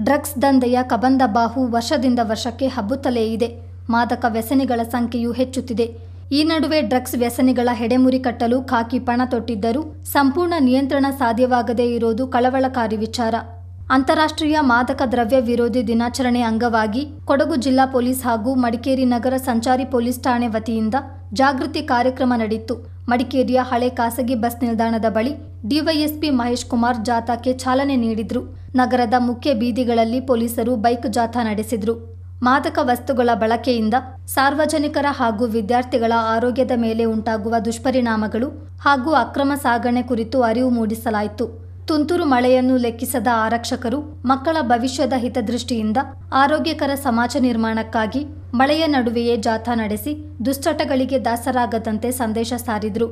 Drugs ದಂಧೆಯ ಕಬಂದಬಾಹು ವರ್ಷದಿಂದ ವರ್ಷಕ್ಕೆ ಹಬ್ಬುತ್ತಲೇ ಇದೆ. ಮಾದಕ ವ್ಯಸನಿಗಳ ಸಂಖ್ಯೆಯೂ ಹೆಚ್ಚುತ್ತಿದೆ. ಈ ನಡುವೆ ಡ್ರಗ್ಸ್ ವ್ಯಸನಿಗಳ ಹೆಡೆಮುರಿ ಕಟ್ಟಲು ಖಾಕಿ ಪಣ ತೊಟ್ಟಿದ್ದರೂ ಸಂಪೂರ್ಣ ನಿಯಂತ್ರಣ ಸಾಧ್ಯವಾಗದೇ ಇರೋದು ಕಳವಳಕಾರಿ ವಿಚಾರ. ಅಂತಾರಾಷ್ಟ್ರೀಯ ಮಾದಕ ದ್ರವ್ಯ ವಿರೋಧಿ ದಿನಾಚರಣೆ ಅಂಗವಾಗಿ ಕೊಡಗು ಜಿಲ್ಲಾ ಪೊಲೀಸ್ ಹಾಗೂ ಮಡಿಕೇರಿ ನಗರ ಸಂಚಾರಿ ಪೊಲೀಸ್ ಠಾಣೆ ವತಿಯಿಂದ ಜಾಗೃತಿ ಕಾರ್ಯಕ್ರಮ ನಡೆಯಿತು. ಮಡಿಕೇರಿಯ ಹಳೆ ಖಾಸಗಿ ಬಸ್ ನಿಲ್ದಾಣದ ಬಳಿ ಡಿವೈಎಸ್ಪಿ ಮಹೇಶ್ ಕುಮಾರ್ ಜಾಥಾಕ್ಕೆ ಚಾಲನೆ ನೀಡಿದ್ರು. ನಗರದ ಮುಖ್ಯ ಬೀದಿಗಳಲ್ಲಿ ಪೊಲೀಸರು ಬೈಕ್ ಜಾಥಾ ನಡೆಸಿದ್ರು. ಮಾದಕ ವಸ್ತುಗಳ ಬಳಕೆಯಿಂದ ಸಾರ್ವಜನಿಕರ ಹಾಗೂ ವಿದ್ಯಾರ್ಥಿಗಳ ಆರೋಗ್ಯದ ಮೇಲೆ ಉಂಟಾಗುವ ದುಷ್ಪರಿಣಾಮಗಳು ಹಾಗೂ ಅಕ್ರಮ ಸಾಗಣೆ ಕುರಿತು ಅರಿವು ಮೂಡಿಸಲಾಯಿತು. ತುಂತುರು ಮಳೆಯನ್ನು ಲೆಕ್ಕಿಸದ ಆರಕ್ಷಕರು ಮಕ್ಕಳ ಭವಿಷ್ಯದ ಹಿತದೃಷ್ಟಿಯಿಂದ ಆರೋಗ್ಯಕರ ಸಮಾಜ ನಿರ್ಮಾಣಕ್ಕಾಗಿ ಮಳೆಯ ನಡುವೆಯೇ ಜಾಥಾ ನಡೆಸಿ ದುಶ್ಚಟಗಳಿಗೆ ದಾಸರಾಗದಂತೆ ಸಂದೇಶ ಸಾರಿದ್ರು.